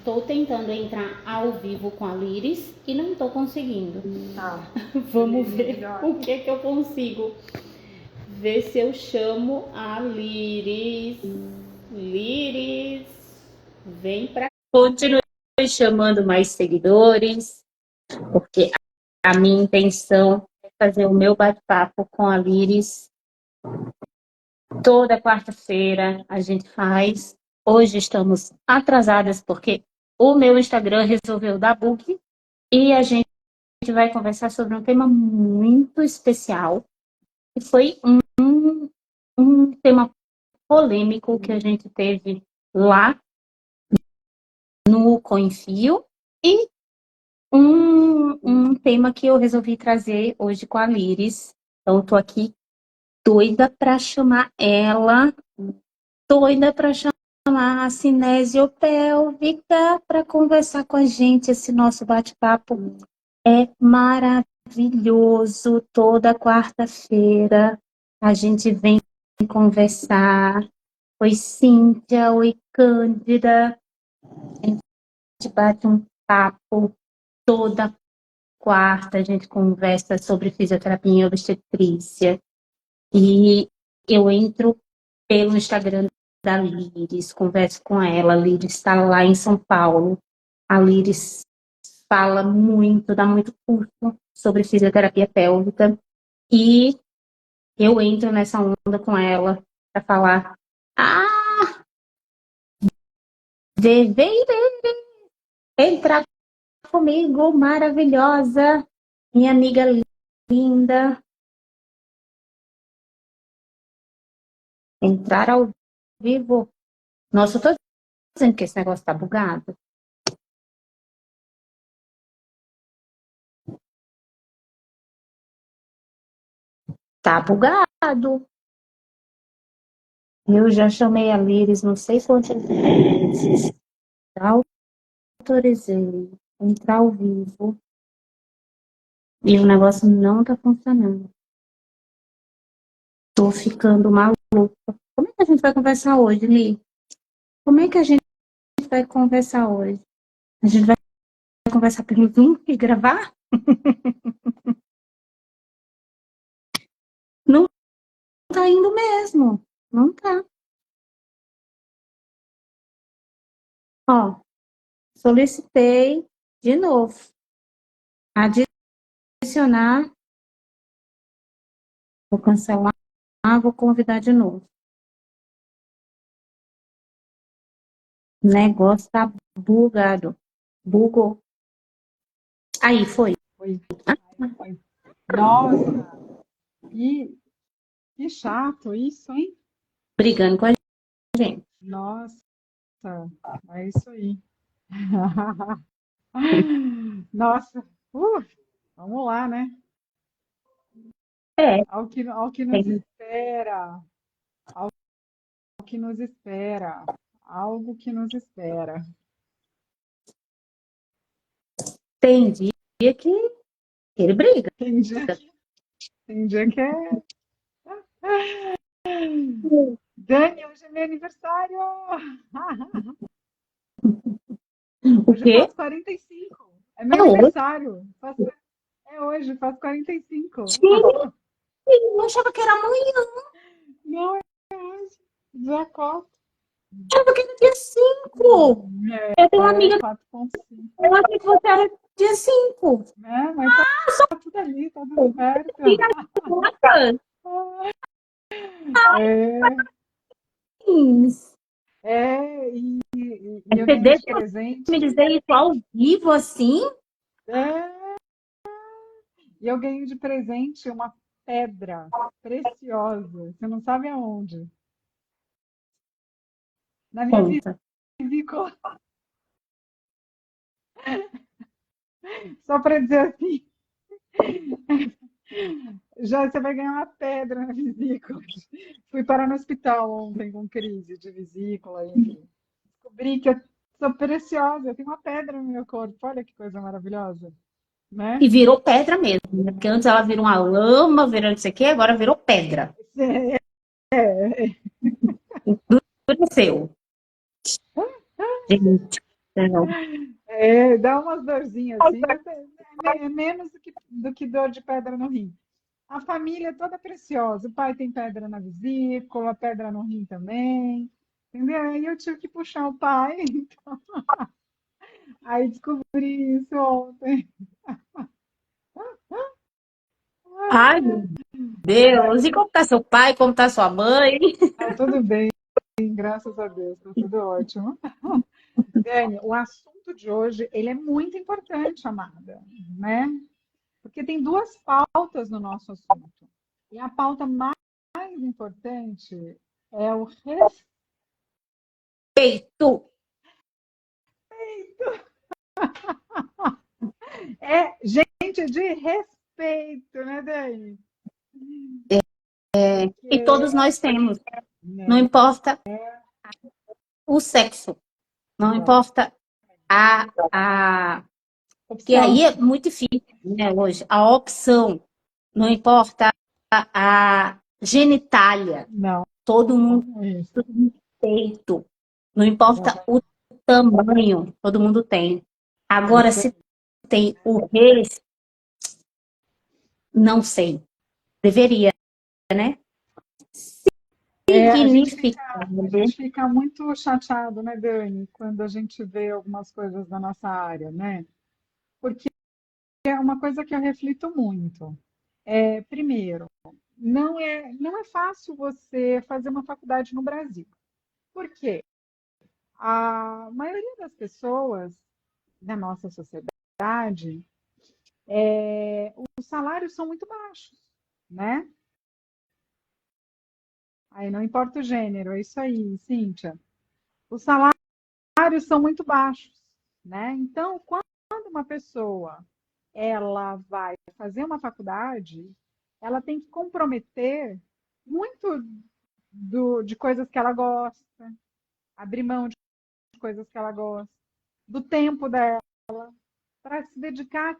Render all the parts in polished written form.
Tô tentando entrar ao vivo com a Liris e não tô conseguindo. Tá. Vamos ver Melhor. o que eu consigo. Ver se eu chamo a Liris. Liris, vem pra cá. Continue chamando mais seguidores, porque a minha intenção é fazer o meu bate-papo com a Liris. Toda quarta-feira a gente faz. Hoje estamos atrasadas porque o meu Instagram resolveu dar bug e a gente vai conversar sobre um tema muito especial, que foi um tema polêmico que a gente teve lá no Coinfio e um tema que eu resolvi trazer hoje com a Liris. Então, estou aqui doida para chamar ela, doida para chamar a cinesiopélvica para conversar com a gente. Esse nosso bate-papo é maravilhoso. Toda quarta-feira a gente vem conversar. Oi, Cíntia. Oi, Cândida. A gente bate um papo toda quarta. A gente conversa sobre fisioterapia e obstetrícia. E eu entro pelo Instagram da Liris, converso com ela. A Liris está lá em São Paulo. A Liris fala muito, dá muito curso sobre fisioterapia pélvica. E eu entro nessa onda com ela para falar: ah, vem entrar comigo, maravilhosa, minha amiga linda. Entrar ao vivo. Nossa, eu tô dizendo que esse negócio tá bugado. Tá bugado. Eu já chamei a Liris não sei quantas vezes. Já autorizei entrar ao vivo e o negócio não tá funcionando. Tô ficando maluca. Como é que a gente vai conversar hoje, Li? Como é que a gente vai conversar hoje? A gente vai conversar pelo Zoom e gravar? Não tá indo mesmo. Não tá. Ó, solicitei de novo. Adicionar, vou cancelar, vou convidar de novo. O negócio tá bugado. Bugou. Aí, foi. Foi. Foi. Nossa, que chato isso, hein? Brigando com a gente. Nossa, é isso aí. Nossa, vamos lá, né? É, Ao que nos tem, espera, ao que nos espera, algo que nos espera. tem dia que ele briga. Tem dia tem dia que é. Dani, hoje é meu aniversário! O Hoje eu quê? faço 45. É meu É hoje. aniversário. É hoje, faço 45. Sim, eu achava que era amanhã. Não, é hoje. Dia 4. Eu achava que era dia 5. Eu tenho uma É amiga, 4,5. eu achei que você era dia 5. Né? Mas tá tudo ali, tá tudo certo. Filha da puta. É, Parabéns. e eu Você ganhei de deixa eu me presente. dizer isso ao vivo assim? É, e eu ganhei de presente uma pedra preciosa. Você não sabe aonde. Na minha Conta. vesícula. Só para dizer assim, já você vai ganhar uma pedra na vesícula. Fui parar no hospital ontem com crise de vesícula e descobri que eu sou preciosa, eu tenho uma pedra no meu corpo. Olha que coisa maravilhosa, E né? virou pedra mesmo, né? Porque antes ela virou uma lama, virou não sei o quê, agora virou pedra. É, Endureceu. Gente. Dá umas dorzinhas assim, mas é menos do que dor de pedra no rim. A família é toda preciosa. O pai tem pedra na vesícula, pedra no rim também. Entendeu? Aí eu tive que puxar o pai. Aí descobri isso ontem. Ai, meu Deus. E como tá seu pai? Como tá sua mãe? Tá tudo bem, graças a Deus, tá tudo ótimo. Dani, o assunto de hoje, ele é muito importante, amada, né? Porque tem duas pautas no nosso assunto. E a pauta mais importante é o respeito. Peito. É gente de respeito, né, Dani? E Porque, todos nós temos. Não né, importa o sexo. Não exato. importa a... Que Opção, aí é muito difícil, né, hoje. A opção. Não importa a genitália. não, Todo mundo é isso, tem peito. Não importa o exatamente. tamanho. Todo mundo tem. É Agora, isso se aí. tem o res, não sei. Deveria, né? A gente Significado. fica, a gente fica muito chateado, né, Dani, quando a gente vê algumas coisas da nossa área, né? Porque é uma coisa que eu reflito muito. Primeiro, não é fácil você fazer uma faculdade no Brasil. Por quê? A maioria das pessoas da nossa sociedade, os salários são muito baixos, né? Aí não importa o gênero, é isso aí, Cíntia. Os salários são muito baixos, né? Então, quando uma pessoa ela vai fazer uma faculdade, ela tem que comprometer muito de coisas que ela gosta, abrir mão de coisas que ela gosta, do tempo dela, para se dedicar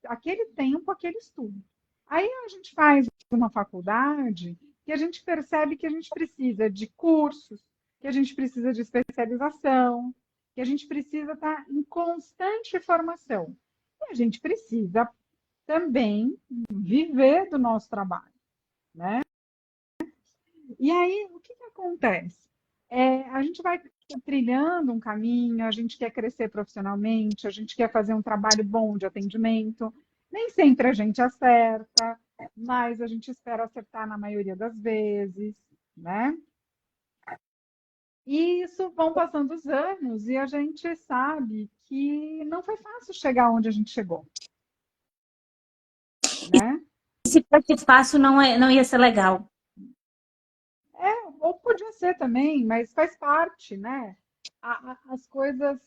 àquele tempo, àquele estudo. Aí a gente faz uma faculdade que a gente percebe que a gente precisa de cursos, que a gente precisa de especialização, que a gente precisa estar em constante formação. E a gente precisa também viver do nosso trabalho, né? E aí, o que acontece? A gente vai trilhando um caminho, a gente quer crescer profissionalmente, a gente quer fazer um trabalho bom de atendimento. Nem sempre a gente acerta, mas a gente espera acertar na maioria das vezes, né? E isso vão passando os anos e a gente sabe que não foi fácil chegar onde a gente chegou, né? Se fosse fácil, não ia ser legal. Ou podia ser também, mas faz parte, né? As coisas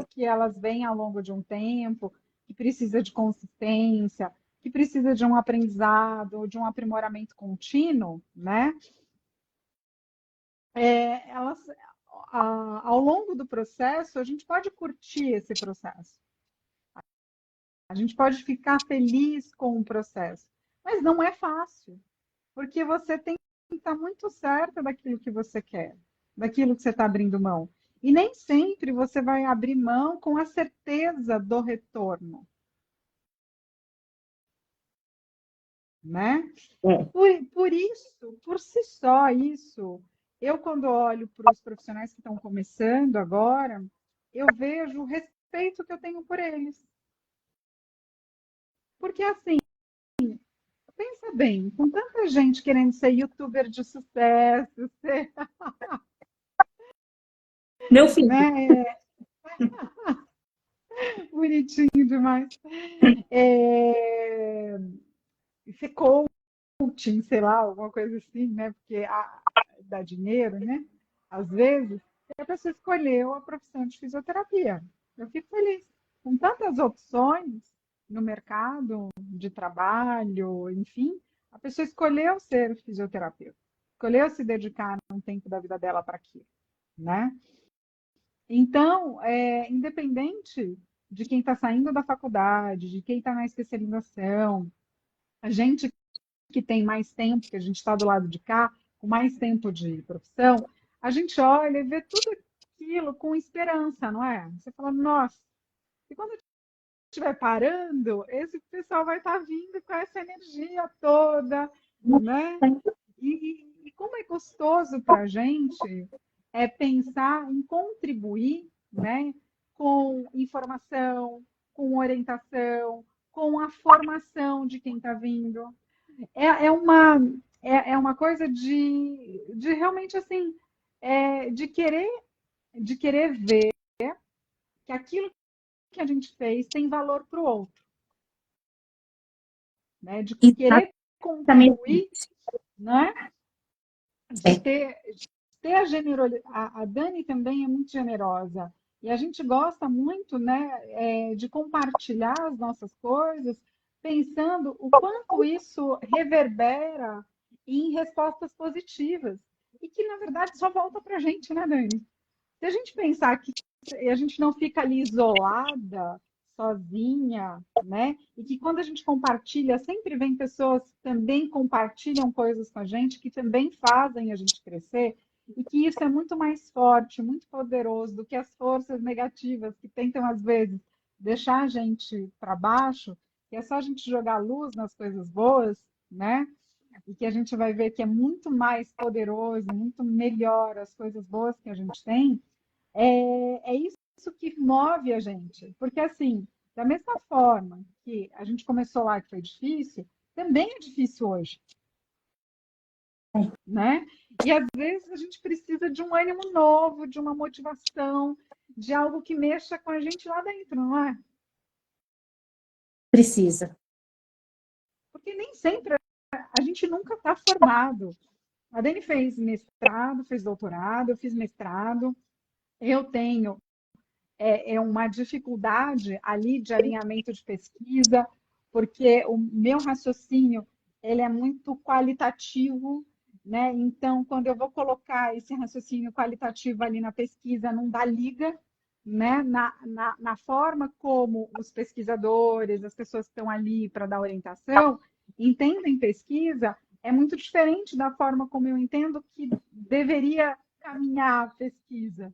que elas vêm ao longo de um tempo, que precisa de consistência, que precisa de um aprendizado, de um aprimoramento contínuo, né? Elas, ao longo do processo, a gente pode curtir esse processo, a gente pode ficar feliz com o processo, mas não é fácil, porque você tem que estar muito certa daquilo que você quer, daquilo que você está abrindo mão. E nem sempre você vai abrir mão com a certeza do retorno, né? É. Por isso, por si só isso, eu quando olho para os profissionais que estão começando agora, eu vejo o respeito que eu tenho por eles. Porque assim, pensa bem, com tanta gente querendo ser youtuber de sucesso, ser, Meu filho. né, bonitinho demais. É, ser coaching, sei lá, alguma coisa assim, né? Porque dá dinheiro, né? Às vezes, e a pessoa escolheu a profissão de fisioterapia. Eu fico feliz. Com tantas opções no mercado de trabalho, enfim, a pessoa escolheu ser fisioterapeuta, escolheu se dedicar um tempo da vida dela para aquilo, né? Então, independente de quem está saindo da faculdade, de quem está na especialização, a gente que tem mais tempo, que a gente está do lado de cá, com mais tempo de profissão, a gente olha e vê tudo aquilo com esperança, não é? Você fala, nossa, e quando estiver parando, esse pessoal vai estar vindo com essa energia toda, né? E como é gostoso para a gente pensar em contribuir, né, com informação, com orientação, com a formação de quem está vindo. É, é uma, é uma coisa de realmente assim, de querer ver que aquilo que a gente fez tem valor para o outro, né? De querer Exatamente. contribuir, né? De É, ter a generosidade. A Dani também é muito generosa. E a gente gosta muito, né, de compartilhar as nossas coisas, pensando o quanto isso reverbera em respostas positivas. E que, na verdade, só volta para a gente, né, Dani? Se a gente pensar que a gente não fica ali isolada, sozinha, né? E que quando a gente compartilha, sempre vem pessoas que também compartilham coisas com a gente, que também fazem a gente crescer, e que isso é muito mais forte, muito poderoso do que as forças negativas que tentam, às vezes, deixar a gente para baixo, que é só a gente jogar luz nas coisas boas, né? E que a gente vai ver que é muito mais poderoso, muito melhor as coisas boas que a gente tem, é isso que move a gente. Porque, assim, da mesma forma que a gente começou lá que foi difícil, também é difícil hoje, né? E às vezes a gente precisa de um ânimo novo, de uma motivação, de algo que mexa com a gente lá dentro, não é? precisa. Porque nem sempre a gente nunca está formado. A Dani fez mestrado, fez doutorado, eu fiz mestrado. Eu tenho uma dificuldade ali de alinhamento de pesquisa, porque o meu raciocínio ele é muito qualitativo, né? Então, quando eu vou colocar esse raciocínio qualitativo ali na pesquisa, não dá liga, né? Na forma como os pesquisadores, as pessoas que estão ali para dar orientação, entendem pesquisa, é muito diferente da forma como eu entendo que deveria caminhar a pesquisa,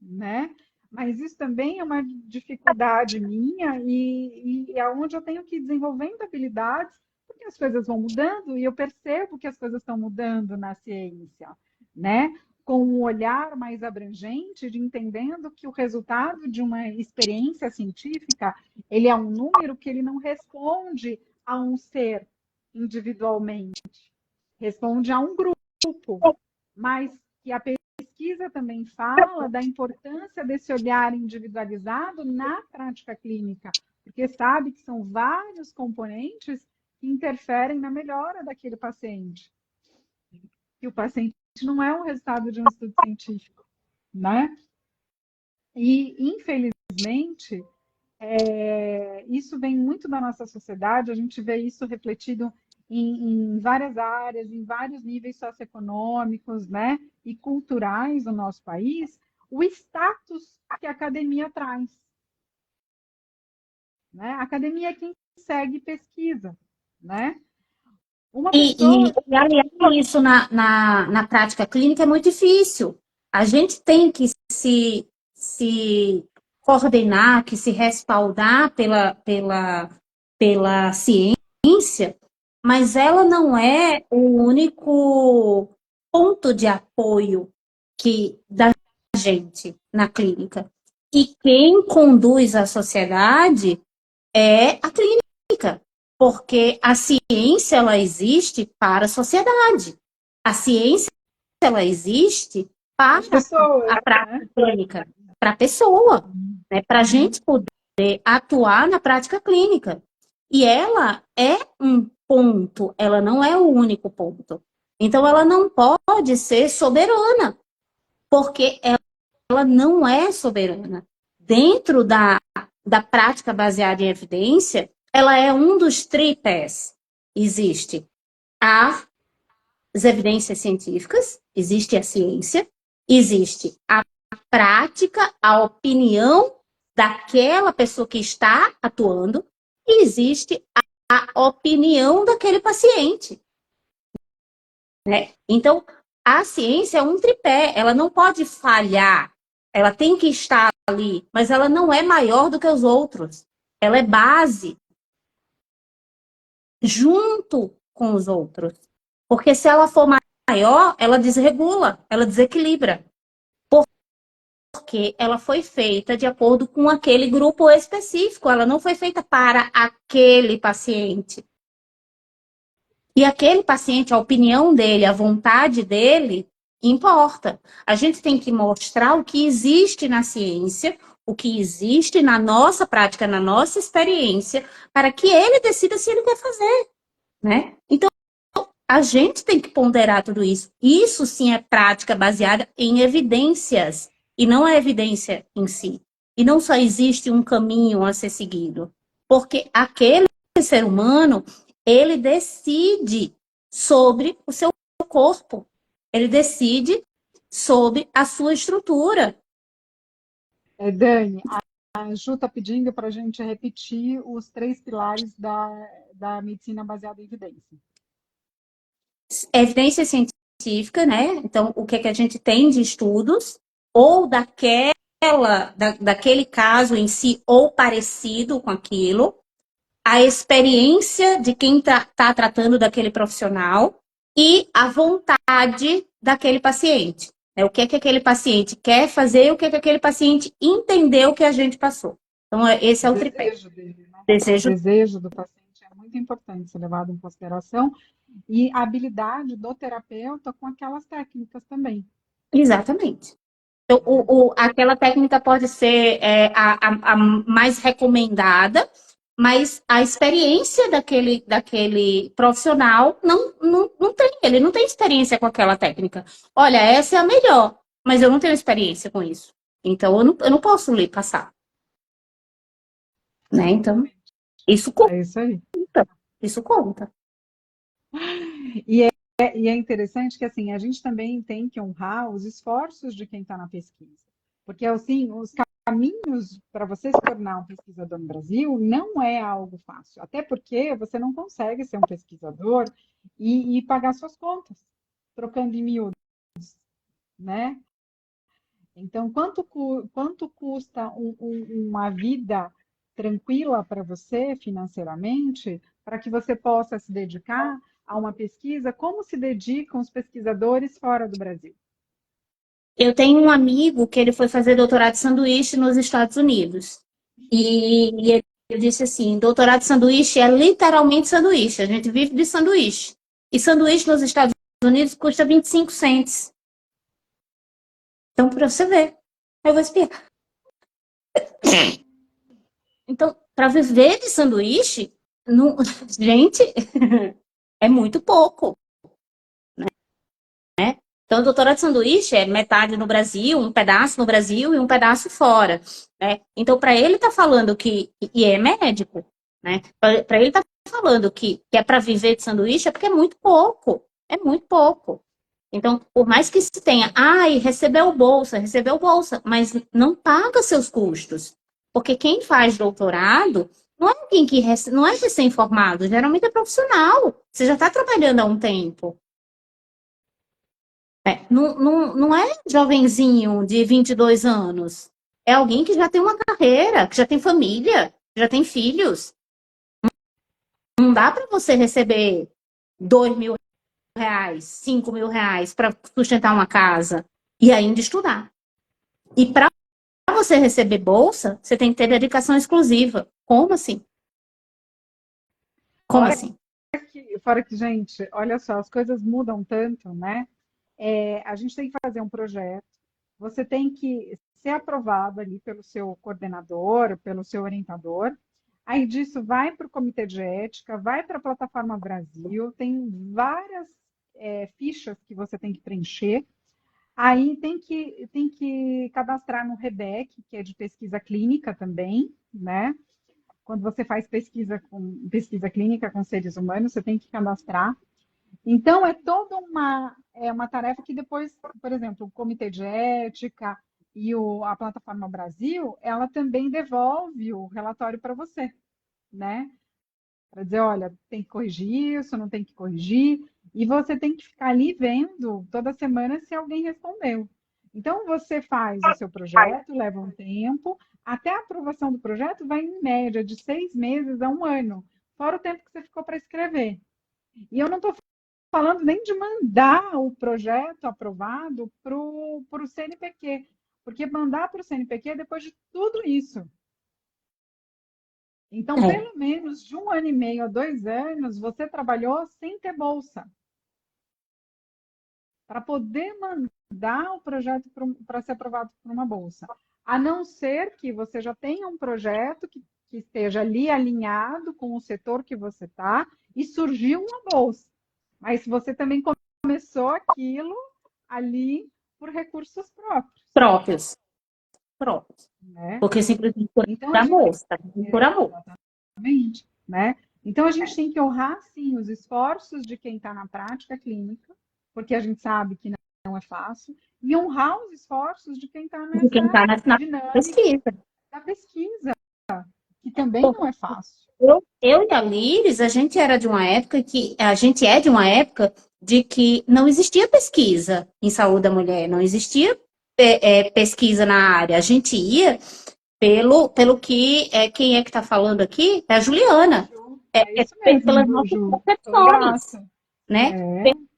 né? Mas isso também é uma dificuldade minha e é onde eu tenho que ir desenvolvendo habilidades, porque as coisas vão mudando e eu percebo que as coisas estão mudando na ciência, né? Com um olhar mais abrangente, de entendendo que o resultado de uma experiência científica, ele é um número que ele não responde a um ser individualmente, responde a um grupo, mas que a pesquisa também fala da importância desse olhar individualizado na prática clínica, porque sabe que são vários componentes que interferem na melhora daquele paciente. E o paciente não é um resultado de um estudo científico, né? E, infelizmente, isso vem muito da nossa sociedade, a gente vê isso refletido em várias áreas, em vários níveis socioeconômicos, né, e culturais do nosso país, o status que a academia traz. Né? A academia é quem segue pesquisa. Né? Uma pessoa. E aliás, isso na prática clínica é muito difícil. A gente tem que se coordenar, que se respaldar pela ciência, mas ela não é o único ponto de apoio da gente na clínica. E quem conduz a sociedade é a clínica, porque a ciência ela existe para a sociedade. A ciência ela existe para As pessoas, a prática né? clínica, para a pessoa, né? Para a gente poder atuar na prática clínica. E ela é um ponto, ela não é o único ponto. Então, ela não pode ser soberana, porque ela não é soberana. Dentro da prática baseada em evidência, ela é um dos tripés. Existe as evidências científicas, existe a ciência, existe a prática, a opinião daquela pessoa que está atuando, e existe a opinião daquele paciente. Né? Então, a ciência é um tripé, ela não pode falhar ela tem que estar ali, mas ela não é maior do que os outros. Ela é base junto com os outros. Porque se ela for maior, ela desregula, ela desequilibra. Porque ela foi feita de acordo com aquele grupo específico, ela não foi feita para aquele paciente. E aquele paciente, a opinião dele, a vontade dele, importa. A gente tem que mostrar o que existe na ciência, o que existe na nossa prática, na nossa experiência, para que ele decida se ele quer fazer, né? Então, a gente tem que ponderar tudo isso. Isso sim é prática baseada em evidências, e não a evidência em si. E não só existe um caminho a ser seguido, porque aquele ser humano, ele decide sobre o seu corpo, ele decide sobre a sua estrutura. Dani, a Ju está pedindo para a gente repetir os 3 pilares da medicina baseada em evidência. Evidência científica, né? Então, o que é que a gente tem de estudos, ou daquele caso em si, ou parecido com aquilo, a experiência de quem tá tratando daquele profissional e a vontade daquele paciente. Né? O que é que aquele paciente quer fazer, o que é que aquele paciente entendeu que a gente passou. Então, esse O é o tripé. desejo dele, né? O Desejo. desejo do paciente é muito importante ser levado em consideração e a habilidade do terapeuta com aquelas técnicas também, Exatamente. Então, né? aquela técnica pode ser a mais recomendada, mas a experiência daquele profissional não tem, ele não tem experiência com aquela técnica. Olha, essa é a melhor, mas eu não tenho experiência com isso. Então, eu não posso lhe passar, né? Então, Exatamente. isso conta, É isso aí. isso conta. E é interessante que assim, a gente também tem que honrar os esforços de quem está na pesquisa. Porque assim, os caminhos para você se tornar um pesquisador no Brasil não é algo fácil. Até porque você não consegue ser um pesquisador e pagar suas contas, trocando em miúdos, né? Então, quanto custa uma vida tranquila para você financeiramente, para que você possa se dedicar a uma pesquisa, como se dedicam os pesquisadores fora do Brasil? Eu tenho um amigo que ele foi fazer doutorado de sanduíche nos Estados Unidos. E ele disse assim: doutorado de sanduíche é literalmente sanduíche. A gente vive de sanduíche. E sanduíche nos Estados Unidos custa 25 cents. Então, para você ver. Eu vou explicar. Então, para viver de sanduíche, não... gente, é muito pouco. Então, o doutorado de sanduíche é metade no Brasil, um pedaço no Brasil e um pedaço fora, né? Então, para ele estar falando e é médico, né? Para ele estar falando que é para viver de sanduíche é porque é muito pouco. Então, por mais que se tenha, recebeu bolsa, mas não paga seus custos. Porque quem faz doutorado não é alguém não é recém-formado, geralmente é profissional. Você já está trabalhando há um tempo. Não é jovenzinho de 22 anos. É alguém que já tem uma carreira, que já tem família, já tem filhos. Não dá para você receber R$ 2.000, R$ 5.000 para sustentar uma casa e ainda estudar. E para você receber bolsa, você tem que ter dedicação exclusiva. Como assim? Como Fora assim? fora que, gente, olha só, as coisas mudam tanto, né? A gente tem que fazer um projeto, você tem que ser aprovado ali pelo seu coordenador, pelo seu orientador. Aí disso vai para o comitê de ética, vai para a plataforma Brasil, tem várias fichas que você tem que preencher. Aí tem que cadastrar no REBEC, que é de pesquisa clínica também, né? Quando você faz pesquisa clínica com seres humanos, você tem que cadastrar. Então, é toda uma tarefa que depois, por exemplo, o Comitê de Ética e a Plataforma Brasil, ela também devolve o relatório para você, né? Para dizer, olha, tem que corrigir isso, não tem que corrigir. E você tem que ficar ali vendo toda semana se alguém respondeu. Então, você faz o seu projeto, leva um tempo, até a aprovação do projeto vai em média de 6 meses a um ano, fora o tempo que você ficou para escrever. E eu não estou falando nem de mandar o projeto aprovado para o CNPq, porque mandar para o CNPq é depois de tudo isso. Então, É, pelo menos de 1 ano e meio a 2 anos, você trabalhou sem ter bolsa, para poder mandar o projeto para ser aprovado por uma bolsa. A não ser que você já tenha um projeto que esteja ali alinhado com o setor que você está e surgiu uma bolsa. Mas você também começou aquilo ali por recursos próprios, próprios, próprios. né? Porque simplesmente por Então a gente, amor, tá? Por amor. exatamente, né? Então a gente tem que honrar sim os esforços de quem está na prática clínica, porque a gente sabe que não é fácil, e honrar os esforços de quem está De quem está nessa na dinâmica pesquisa. da pesquisa, que também não é fácil. Eu e a Liris, a gente era de uma época que, a gente é de uma época de que não existia pesquisa em saúde da mulher, não existia pesquisa na área. A gente ia pelo que, quem é que está falando aqui? É a Juliana. Ju, é isso Pelas mesmo, nossas Ju, pela percepções, graça. né? É,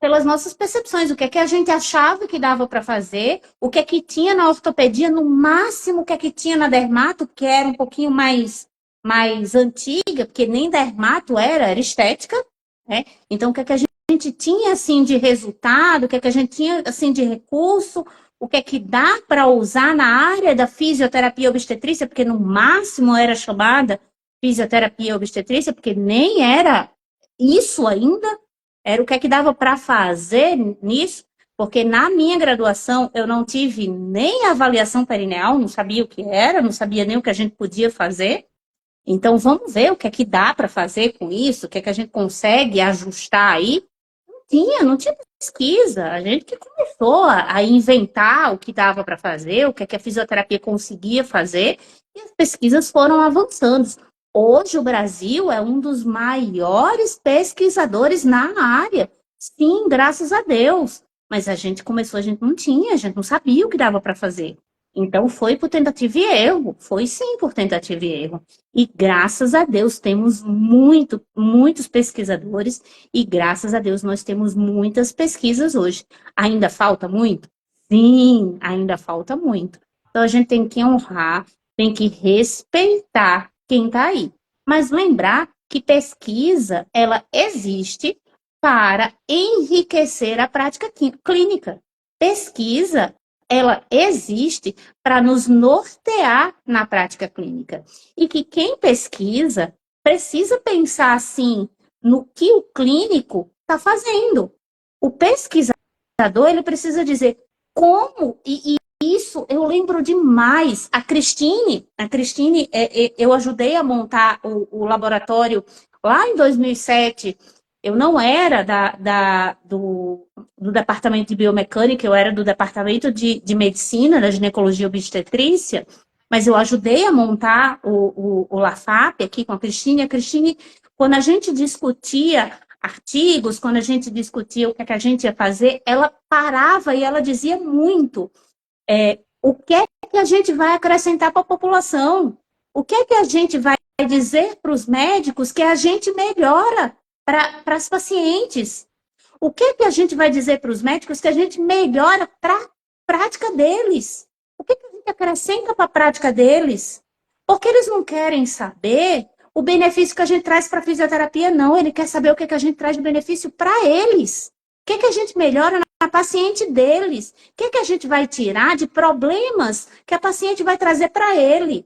Pelas nossas percepções, o que é que a gente achava que dava para fazer, o que é que tinha na ortopedia, no máximo o que é que tinha na dermato, que era um pouquinho mais antiga, porque nem dermato era estética, né? Então, o que é que a gente tinha assim de resultado, o que é que a gente tinha assim de recurso, o que é que dá para usar na área da fisioterapia obstetrícia, porque no máximo era chamada fisioterapia obstetrícia, porque nem era isso ainda, era o que é que dava para fazer nisso, porque na minha graduação eu não tive nem avaliação perineal, não sabia o que era, não sabia nem o que a gente podia fazer. Então vamos ver o que é que dá para fazer com isso, o que é que a gente consegue ajustar aí. Não tinha pesquisa. A gente que começou a inventar o que dava para fazer, o que é que a fisioterapia conseguia fazer, e as pesquisas foram avançando. Hoje o Brasil é um dos maiores pesquisadores na área. Sim, graças a Deus. Mas a gente começou, a gente não tinha, a gente não sabia o que dava para fazer. Então foi por tentativa e erro. Foi sim por tentativa e erro. E graças a Deus temos muitos pesquisadores e graças a Deus nós temos muitas pesquisas hoje. Ainda falta muito? Sim, ainda falta muito. Então a gente tem que honrar, tem que respeitar quem está aí. Mas lembrar que pesquisa, ela existe para enriquecer a prática clínica. Pesquisa, ela existe para nos nortear na prática clínica. E que quem pesquisa precisa pensar assim no que o clínico está fazendo. O pesquisador, ele precisa dizer como, e isso eu lembro demais. A Cristine, eu ajudei a montar o laboratório lá em 2007. Eu não era do departamento de biomecânica, eu era do departamento de medicina, da ginecologia e obstetrícia, mas eu ajudei a montar o LAFAP aqui com a Cristine. A Cristine, quando a gente discutia artigos, quando a gente discutia o que, é que a gente ia fazer, ela parava e ela dizia muito o que é que a gente vai acrescentar para a população, o que é que a gente vai dizer para os médicos que a gente melhora para as pacientes, o que é que a gente vai dizer para os médicos que a gente melhora para a prática deles, o que é que a gente acrescenta para a prática deles, porque eles não querem saber o benefício que a gente traz para a fisioterapia, não. Ele quer saber o que, é que a gente traz de benefício para eles. O que, é que a gente melhora na paciente deles. O que, é que a gente vai tirar de problemas que a paciente vai trazer para ele.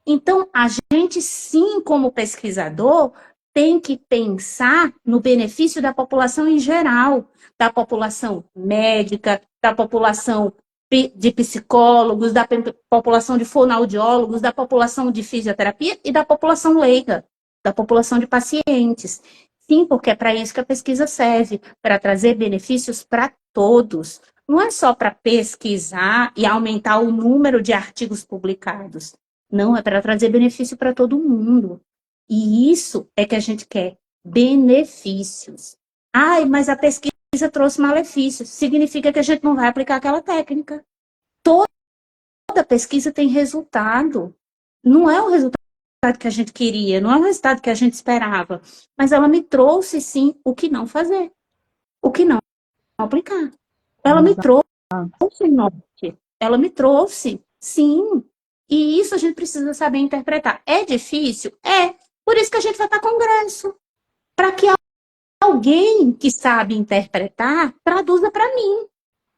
Então, a gente, sim, como pesquisador, tem que pensar no benefício da população em geral, da população médica, da população de psicólogos, da população de fonoaudiólogos, da população de fisioterapia e da população leiga, da população de pacientes. Sim, porque é para isso que a pesquisa serve, para trazer benefícios para todos. Não é só para pesquisar e aumentar o número de artigos publicados. Não, é para trazer benefício para todo mundo. E isso é que a gente quer, benefícios. Ai, mas a pesquisa trouxe malefícios. Significa que a gente não vai aplicar aquela técnica. Toda pesquisa tem resultado. Não é o resultado que a gente queria, não é o resultado que a gente esperava. Mas ela me trouxe, sim, o que não fazer. O que não aplicar. Ela me trouxe norte. Ela me trouxe, sim. E isso a gente precisa saber interpretar. É difícil? É. Por isso que a gente vai para congresso. Para que alguém que sabe interpretar traduza para mim.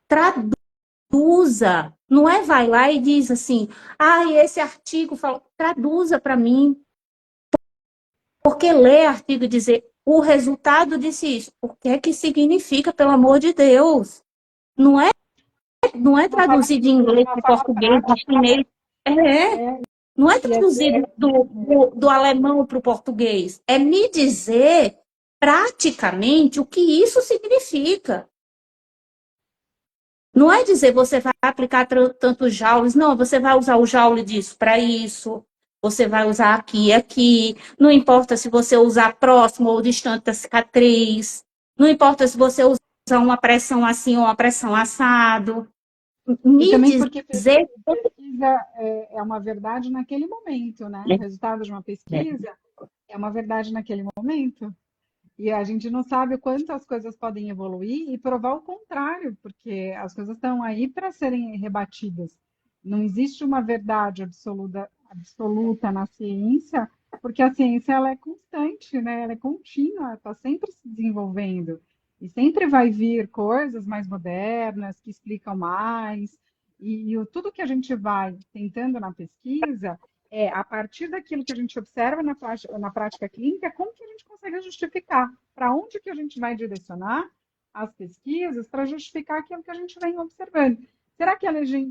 Traduza. Não é vai lá e diz assim, esse artigo fala, traduza para mim. Porque ler artigo e dizer o resultado disse isso. O que é que significa, pelo amor de Deus? Não é, não é traduzir de inglês para português, de chinês. É, Não é e é, traduzir do alemão para o português. É me dizer praticamente o que isso significa. Não é dizer você vai aplicar tantos joules, não, você vai usar o joule disso para isso, você vai usar aqui e aqui, não importa se você usar próximo ou distante da cicatriz, não importa se você usar uma pressão assim ou uma pressão assado. e Me também porque dizer. pesquisa é uma verdade naquele momento, né? O resultado de uma pesquisa é uma verdade naquele momento. E a gente não sabe o quanto as coisas podem evoluir e provar o contrário, porque as coisas estão aí para serem rebatidas. Não existe uma verdade absoluta na ciência, porque a ciência ela é constante, né? Ela é contínua, está sempre se desenvolvendo. E sempre vai vir coisas mais modernas, que explicam mais. Tudo que a gente vai tentando na pesquisa a partir daquilo que a gente observa na prática clínica, como que a gente consegue justificar? Para onde que a gente vai direcionar as pesquisas para justificar aquilo que a gente vem observando? Será que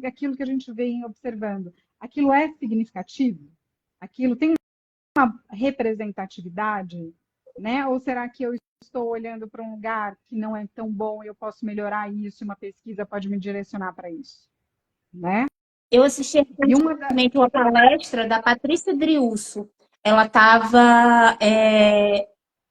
aquilo que a gente vem observando, aquilo é significativo? Aquilo tem uma representatividade? Né? Ou será que eu estou olhando para um lugar que não é tão bom e eu posso melhorar isso e uma pesquisa pode me direcionar para isso? Né? Eu assisti E uma da... recentemente uma palestra da Patrícia Driusso. Ela estava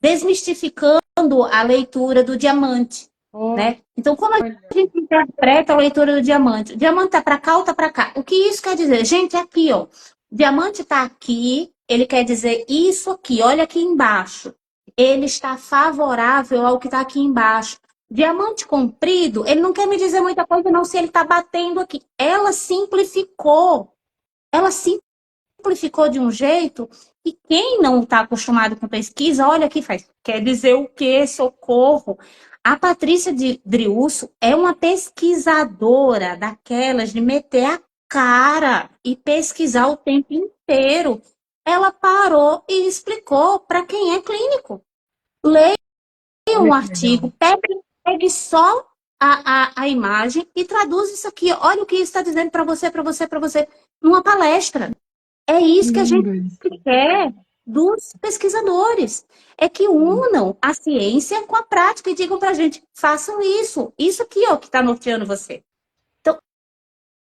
desmistificando a leitura do diamante, Oh, né? Então, como a gente interpreta a leitura do diamante? O diamante está para cá ou está para cá? O que isso quer dizer? Gente, aqui, ó. O diamante está aqui, ele quer dizer isso aqui, olha aqui embaixo. Ele está favorável ao que está aqui embaixo. Diamante comprido, ele não quer me dizer muita coisa, não, se ele está batendo aqui. Ela simplificou. Ela simplificou de um jeito que quem não está acostumado com pesquisa, olha aqui, faz. Quer dizer o quê? Socorro. A Patrícia de Driusso é uma pesquisadora daquelas de meter a cara e pesquisar o tempo inteiro. Ela parou e explicou para quem é clínico. Leia olha um que legal. artigo, pegue só a imagem e traduz isso aqui. Olha o que isso está dizendo para você, para você, para você, numa palestra. É Que isso que a gente lindo isso. quer dos pesquisadores. É que unam a ciência com a prática e digam para a gente, façam isso. Isso aqui, ó, que está norteando você. Então,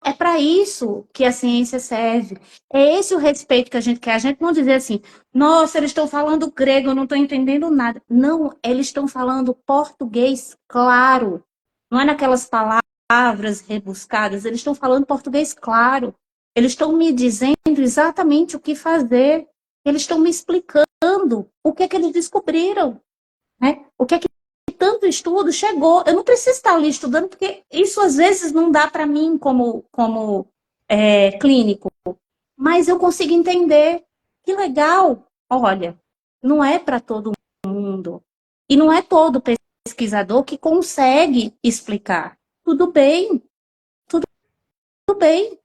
é para isso que a ciência serve. É esse o respeito que a gente quer. A gente não dizer assim, nossa, eles estão falando grego, eu não estou entendendo nada. Não, eles estão falando português claro. Não é naquelas palavras rebuscadas, eles estão falando português claro. Eles estão me dizendo exatamente o que fazer. Eles estão me explicando o que é que eles descobriram, né? O que é que tanto estudo chegou. Eu não preciso estar ali estudando, porque isso às vezes não dá para mim como clínico. Mas eu consigo entender. Que legal. Olha, não é para todo mundo. E não é todo pesquisador que consegue explicar. Tudo bem, tudo bem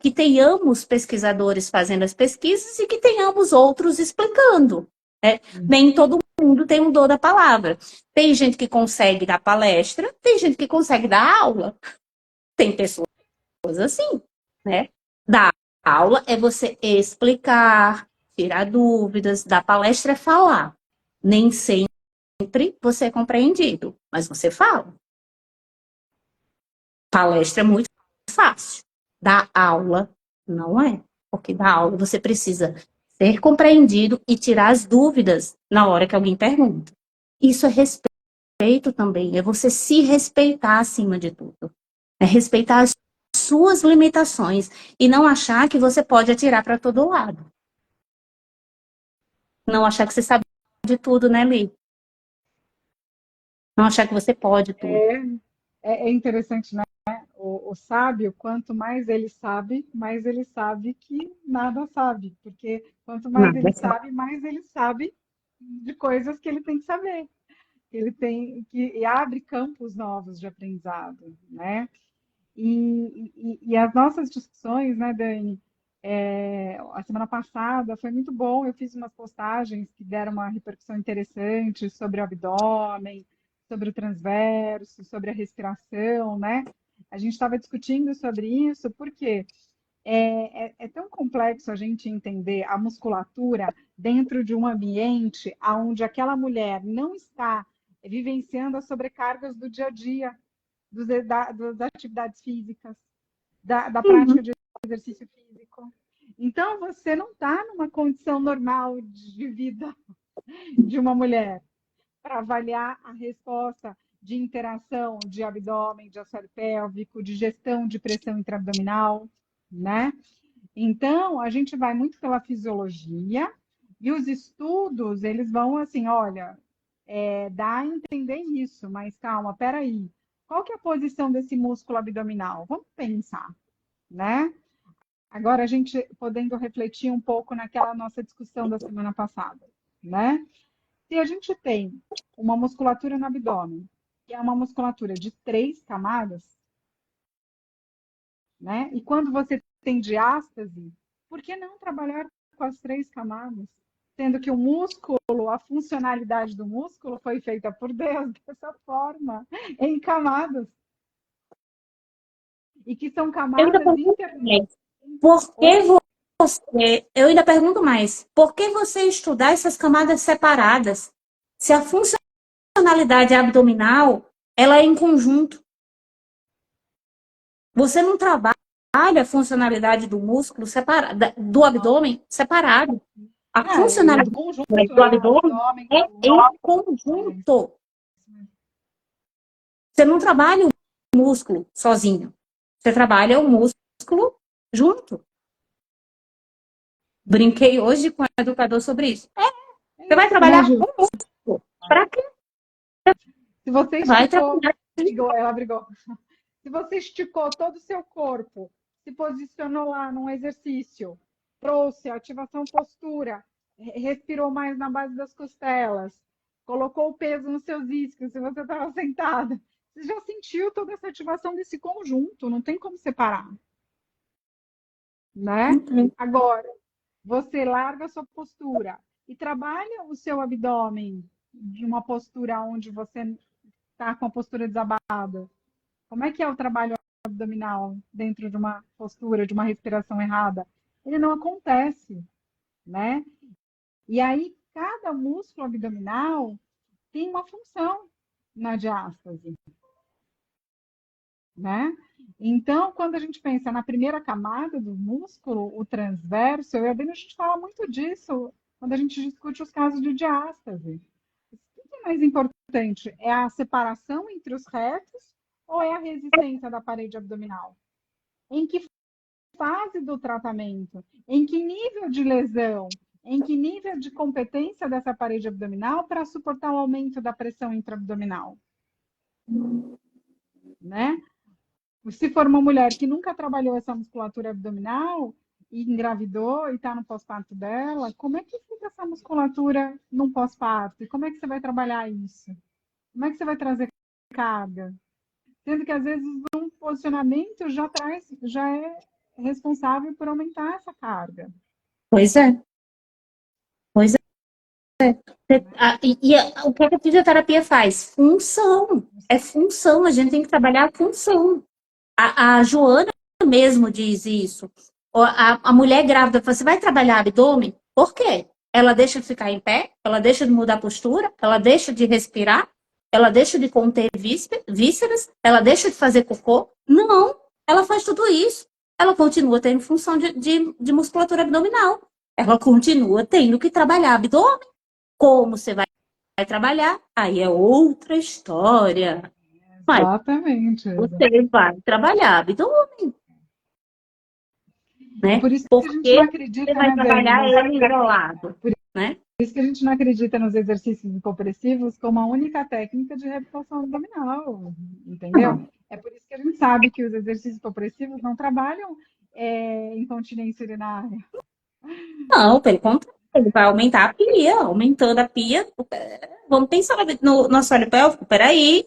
que tenhamos pesquisadores fazendo as pesquisas e que tenhamos outros explicando. Né? Nem todo mundo tem um dom da palavra. Tem gente que consegue dar palestra, tem gente que consegue dar aula. Tem pessoas assim, né? Dar aula é você explicar, tirar dúvidas, dar palestra é falar. Nem sempre você é compreendido, mas você fala. Palestra é muito fácil. Dar aula não é. Porque dar aula você precisa ser compreendido e tirar as dúvidas na hora que alguém pergunta. Isso é respeito respeito também, é você se respeitar acima de tudo. É respeitar as suas limitações e não achar que você pode atirar para todo lado. Não achar que você sabe de tudo, né, Li? Não achar que você pode tudo. É interessante, né? O sábio, quanto mais ele sabe que nada sabe. Porque quanto mais Nada, ele sabe, mais ele sabe de coisas que ele tem que saber. Ele tem que e abre campos novos de aprendizado, né? E as nossas discussões, né, Dani? A semana passada foi muito bom. Eu fiz umas postagens que deram uma repercussão interessante sobre o abdômen, sobre o transverso, sobre a respiração, né? A gente estava discutindo sobre isso porque é tão complexo a gente entender a musculatura dentro de um ambiente onde aquela mulher não está vivenciando as sobrecargas do dia a dia, das atividades físicas, da Uhum. prática de exercício físico. Então, você não está numa condição normal de vida de uma mulher para avaliar a resposta de interação de abdômen, de assoalho pélvico, de gestão de pressão intraabdominal, né? Então, a gente vai muito pela fisiologia e os estudos, eles vão assim, olha, dá a entender isso, mas calma, peraí. Qual que é a posição desse músculo abdominal? Vamos pensar, né? Agora a gente podendo refletir um pouco naquela nossa discussão da semana passada, né? Se a gente tem uma musculatura no abdômen, que é uma musculatura de 3 camadas, né? E quando você tem diástase, por que não trabalhar com as 3 camadas? Sendo que o músculo, a funcionalidade do músculo foi feita por Deus dessa forma, em camadas. E que são Eu ainda camadas pergunto inter... mais, por Oi? que você, eu ainda pergunto mais, por que você estudar essas camadas separadas? Se a funcionalidade abdominal, ela é em conjunto. Você não trabalha a funcionalidade do músculo separado, do abdômen separado. A Ele é do funcionalidade conjunto, do né? abdômen Abdômen, é glúteo. em É, conjunto. Você não trabalha o músculo sozinho. Você trabalha o músculo junto. Brinquei hoje com o educador sobre isso. Você vai isso, né, trabalhar Ju? o músculo. Para que Se você você vai esticou, trabalhar? brigou, ela brigou. Se você esticou todo o seu corpo, se posicionou lá num exercício, trouxe ativação postura, respirou mais na base das costelas, colocou o peso nos seus isquios, se você estava sentada, você já sentiu toda essa ativação desse conjunto, não tem como separar, né? Agora, você larga a sua postura e trabalha o seu abdômen de uma postura onde você está com a postura desabada. Como é que é o trabalho abdominal dentro de uma postura, de uma respiração errada? Ele não acontece, né? E aí, cada músculo abdominal tem uma função na diástase, né? Então, quando a gente pensa na primeira camada do músculo, o transverso, eu e a Dani, a gente fala muito disso quando a gente discute os casos de diástase. O que é mais importante? É a separação entre os retos ou é a resistência da parede abdominal? Em que fase do tratamento? Em que nível de lesão? Em que nível de competência dessa parede abdominal para suportar o aumento da pressão intraabdominal? Né? Se for uma mulher que nunca trabalhou essa musculatura abdominal e engravidou e está no pós-parto dela, como é que fica essa musculatura no pós-parto? E como é que você vai trabalhar isso? Como é que você vai trazer carga? Sendo que às vezes um posicionamento já é responsável por aumentar essa carga. Pois é, pois é. O que a fisioterapia faz? Função. É função. A gente tem que trabalhar a função. A Joana mesmo diz isso. A mulher grávida, você vai trabalhar abdômen? Por quê? Ela deixa de ficar em pé? Ela deixa de mudar a postura? Ela deixa de respirar? Ela deixa de conter vísceras? Ela deixa de fazer cocô? Não. Ela faz tudo isso. Ela continua tendo função de musculatura abdominal. Ela continua tendo que trabalhar abdômen. Como você vai trabalhar, aí é outra história. Mas Exatamente. você vai trabalhar abdômen, É né? por isso que a gente Porque não você acredita, vai né, Dani, trabalhar ele isolado, por né? isso que a gente não acredita nos exercícios hipopressivos como a única técnica de reabilitação abdominal, entendeu? Não, É por isso que a gente sabe que os exercícios hipopressivos não trabalham incontinência urinária. não, pelo contrário, ele vai aumentar a pia, aumentando a pia. Vamos pensar no assoalho pélvico, peraí.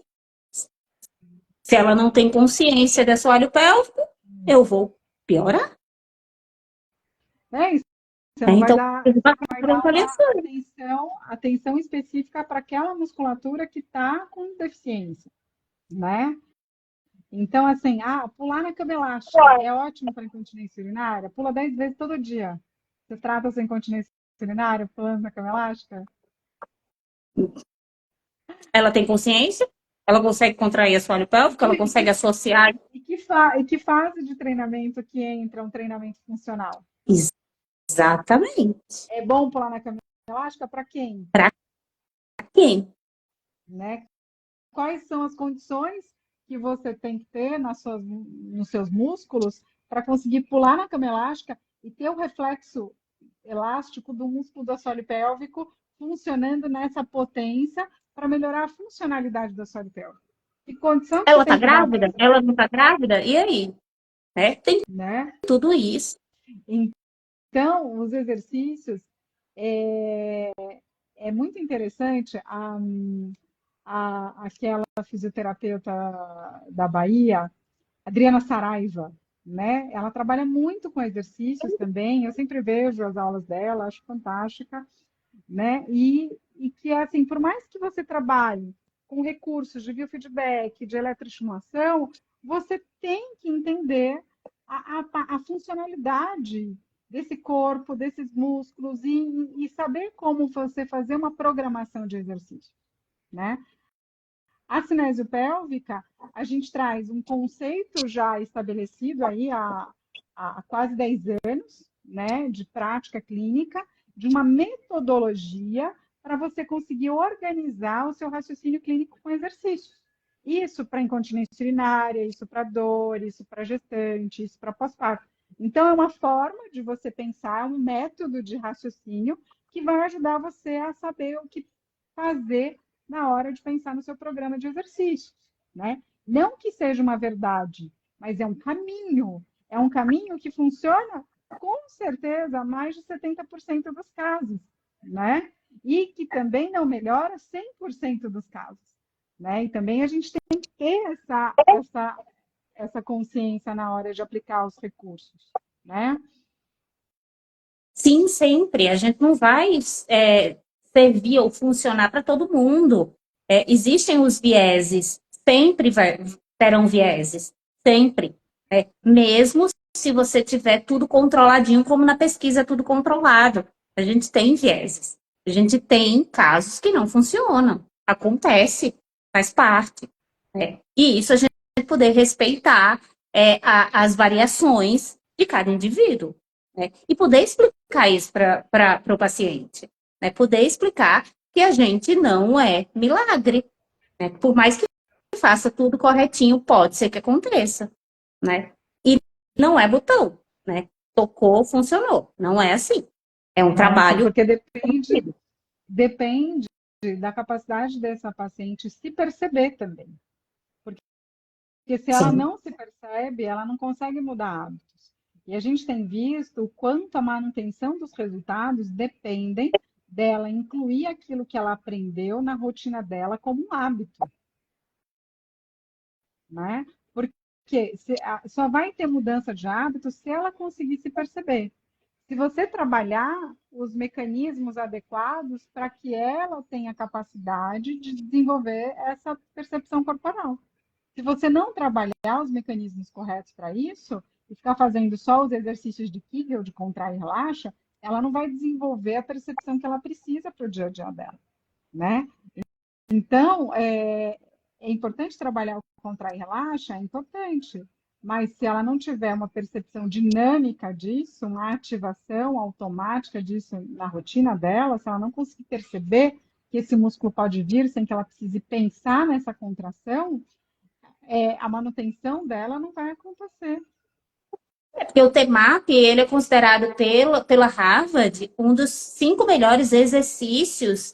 Se ela não tem consciência desse assoalho pélvico, eu vou piorar. É isso. Você Né? não vai Então, dar, ele vai vai dar uma fortalecendo. atenção específica para aquela musculatura que está com deficiência, né? Então, assim, pular na cama elástica é ótimo para incontinência urinária. Pula 10 vezes todo dia. Você trata sua incontinência urinária pulando na cama elástica? Ela tem consciência, ela consegue contrair assoalho pélvico, ela E consegue associar. que fase de treinamento que entra um treinamento funcional? Exatamente. É bom pular na cama elástica para quem? Para quem? Né? Quais são as condições que você tem que ter nos seus músculos para conseguir pular na cama elástica e ter o reflexo elástico do músculo do assoalho pélvico funcionando nessa potência para melhorar a funcionalidade do assoalho pélvico. Que condição que você Ela tá tem que dar para grávida? essa, Ela não tá grávida? E aí? Né? Tem né? tudo isso. Então, os exercícios é, é muito interessante aquela fisioterapeuta da Bahia, Adriana Saraiva, né? Ela trabalha muito com exercícios também. Eu sempre vejo as aulas dela, acho fantástica, né? E que assim, por mais que você trabalhe com recursos de biofeedback, de eletroestimulação, você tem que entender a funcionalidade desse corpo, desses músculos e saber como você fazer uma programação de exercício, né? A cinésio pélvica, a gente traz um conceito já estabelecido aí há quase 10 anos, né, de prática clínica, de uma metodologia para você conseguir organizar o seu raciocínio clínico com exercícios. Isso para incontinência urinária, isso para dor, isso para gestante, isso para pós-parto. Então, é uma forma de você pensar, um método de raciocínio que vai ajudar você a saber o que fazer na hora de pensar no seu programa de exercícios, né? Não que seja uma verdade, mas é um caminho que funciona com certeza a mais de 70% dos casos, né? E que também não melhora 100% dos casos, né? E também a gente tem que ter essa consciência na hora de aplicar os recursos, né? Sim, sempre. A gente não vai servir ou funcionar para todo mundo. Existem os vieses, sempre terão vieses, sempre. Mesmo se você tiver tudo controladinho, como na pesquisa é tudo controlado. A gente tem vieses. A gente tem casos que não funcionam. Acontece, faz parte. E isso a gente poder respeitar as variações de cada indivíduo. Né? E poder explicar isso para o paciente. Né? Poder explicar que a gente não é milagre. Né? Por mais que faça tudo corretinho, pode ser que aconteça. Né? E não é botão. Né? Tocou, funcionou. Não é assim. É um Não é assim, trabalho. porque depende da capacidade dessa paciente se perceber também. Porque se ela Sim. não se percebe, ela não consegue mudar hábitos. E a gente tem visto o quanto a manutenção dos resultados dependem dela incluir aquilo que ela aprendeu na rotina dela como um hábito, né? Porque só vai ter mudança de hábito se ela conseguir se perceber. Se você trabalhar os mecanismos adequados para que ela tenha capacidade de desenvolver essa percepção corporal. Se você não trabalhar os mecanismos corretos para isso, e ficar fazendo só os exercícios de Kegel, de contrai e relaxa, ela não vai desenvolver a percepção que ela precisa para o dia a dia dela, né? Então, é importante trabalhar o contrai e relaxa, é importante, mas se ela não tiver uma percepção dinâmica disso, uma ativação automática disso na rotina dela, se ela não conseguir perceber que esse músculo pode vir sem que ela precise pensar nessa contração, a manutenção dela não vai acontecer. Porque o TMAP, ele é considerado pela Harvard um dos 5 melhores exercícios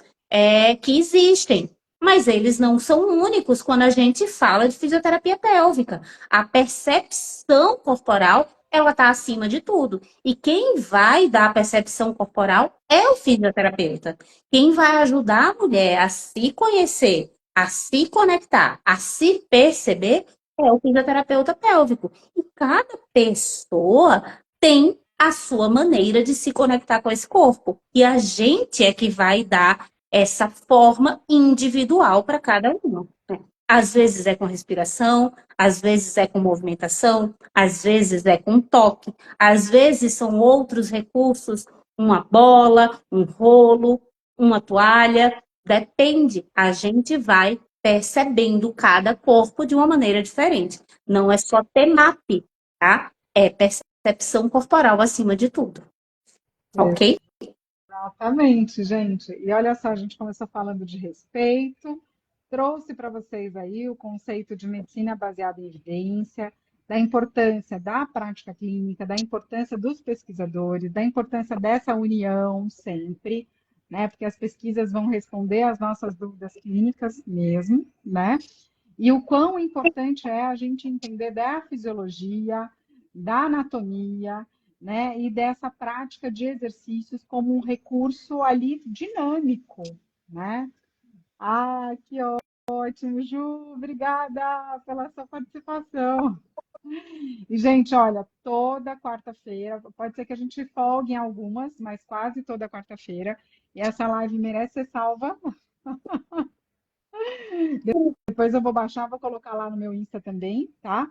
que existem. Mas eles não são únicos quando a gente fala de fisioterapia pélvica. A percepção corporal, ela está acima de tudo. E quem vai dar a percepção corporal é o fisioterapeuta. Quem vai ajudar a mulher a se conhecer, a se conectar, a se perceber, é o fisioterapeuta pélvico. E cada pessoa tem a sua maneira de se conectar com esse corpo. E a gente é que vai dar essa forma individual para cada um. Né? Às vezes é com respiração, às vezes é com movimentação, às vezes é com toque, às vezes são outros recursos, uma bola, um rolo, uma toalha, depende. A gente vai percebendo cada corpo de uma maneira diferente. Não é só TMAP, tá? É percepção corporal acima de tudo. Ok? Exatamente, gente. E olha só, a gente começou falando de respeito, trouxe para vocês aí o conceito de medicina baseada em evidência, da importância da prática clínica, da importância dos pesquisadores, da importância dessa união sempre, né? Porque as pesquisas vão responder às nossas dúvidas clínicas mesmo, né? E o quão importante é a gente entender da fisiologia, da anatomia, né, e dessa prática de exercícios como um recurso ali dinâmico, né? Ah, que ótimo, Ju, obrigada pela sua participação. E, gente, olha, toda quarta-feira, pode ser que a gente folgue em algumas, mas quase toda quarta-feira, e essa live merece ser salva. Depois eu vou baixar, vou colocar lá no meu Insta também, tá?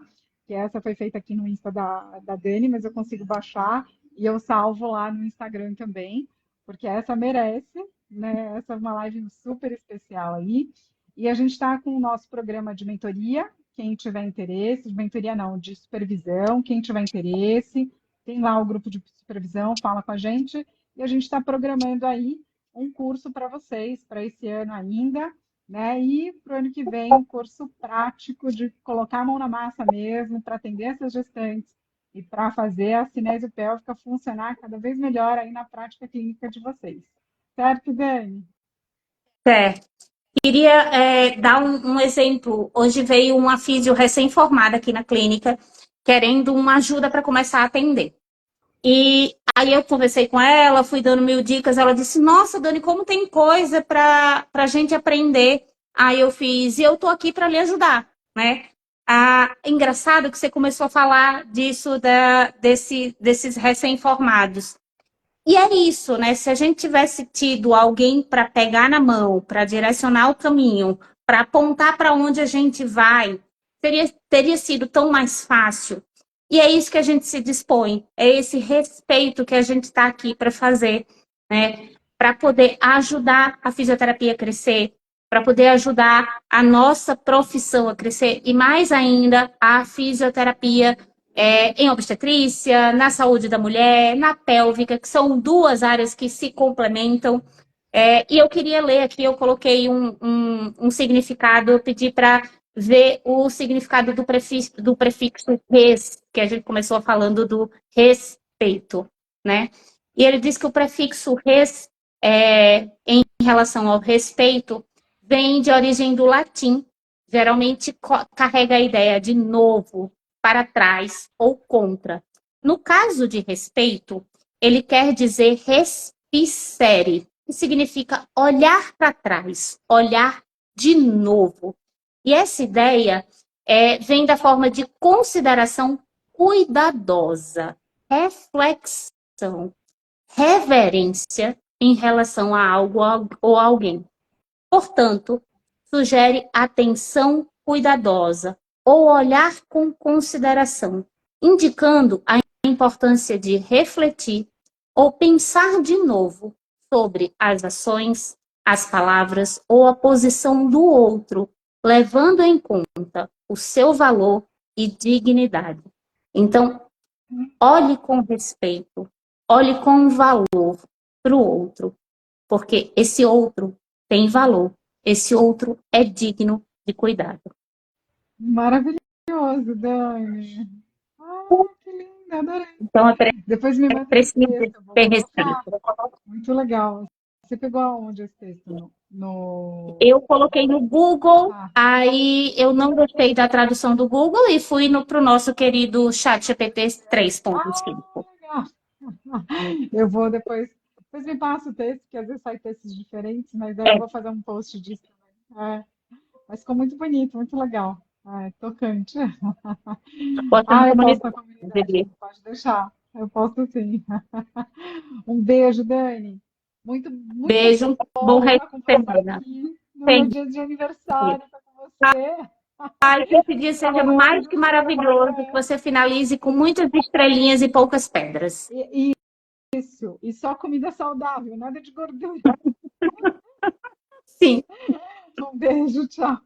Que essa foi feita aqui no Insta da Dani, mas eu consigo baixar e eu salvo lá no Instagram também, porque essa merece, né? Essa é uma live super especial aí. E a gente está com o nosso programa de mentoria, quem tiver interesse, de mentoria não, de supervisão, quem tiver interesse, tem lá o grupo de supervisão, fala com a gente, e a gente está programando aí um curso para vocês, para esse ano ainda, né? E para o ano que vem, um curso prático de colocar a mão na massa mesmo, para atender essas gestantes e para fazer a cinésio pélvica funcionar cada vez melhor aí na prática clínica de vocês. Certo, Dani? Certo. Queria dar um exemplo. Hoje veio uma físio recém-formada aqui na clínica, querendo uma ajuda para começar a atender. E aí eu conversei com ela, fui dando 1000 dicas. Ela disse: Nossa, Dani, como tem coisa para a gente aprender. Aí eu fiz, e eu tô aqui para lhe ajudar, né? Engraçado que você começou a falar disso, desses recém-formados. E é isso, né? Se a gente tivesse tido alguém para pegar na mão, para direcionar o caminho, para apontar para onde a gente vai, teria sido tão mais fácil. E é isso que a gente se dispõe, é esse respeito que a gente está aqui para fazer, né? Para poder ajudar a fisioterapia a crescer, para poder ajudar a nossa profissão a crescer e mais ainda a fisioterapia em obstetrícia, na saúde da mulher, na pélvica, que são 2 áreas que se complementam. E eu queria ler aqui, eu coloquei um significado, eu pedi para ver o significado do prefixo res, que a gente começou falando do respeito, né? E ele diz que o prefixo res, em relação ao respeito, vem de origem do latim, geralmente carrega a ideia de novo, para trás ou contra. No caso de respeito, ele quer dizer respicere, que significa olhar para trás, olhar de novo. E essa ideia vem da forma de consideração cuidadosa, reflexão, reverência em relação a algo ou alguém. Portanto, sugere atenção cuidadosa ou olhar com consideração, indicando a importância de refletir ou pensar de novo sobre as ações, as palavras ou a posição do outro, levando em conta o seu valor e dignidade. Então, olhe com respeito, olhe com valor para o outro, porque esse outro tem valor. Esse outro é digno de cuidado. Maravilhoso, Dani. Ah, que linda, adorei. Então, Depois me manda esse precisa texto, eu vou ser colocar. restrito. Muito legal. Você pegou aonde esse texto? No... Eu coloquei no Google, Ah, aí eu não gostei da tradução do Google e fui para o nosso querido ChatGPT 3.5. legal. Eu vou depois me passa o texto, que às vezes sai textos diferentes, mas aí eu É, vou fazer um post disso também. É, mas ficou muito bonito, muito legal. É, tocante. posta na Ah, eu posto comunidade, na comunidade, inclusive. pode deixar. Eu posto sim. Um beijo, Dani. Muito, muito Beijo, bom bom resto estar com de você semana. aqui no meu Tem. dia de aniversário, estar com você. Ai, que esse dia seja Falando mais que de. maravilhoso, que É, você finalize com muitas estrelinhas e poucas pedras. isso. E só comida saudável, nada de gordura. Sim. Um beijo, tchau.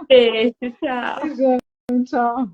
Beijo, tchau. Beijão, tchau.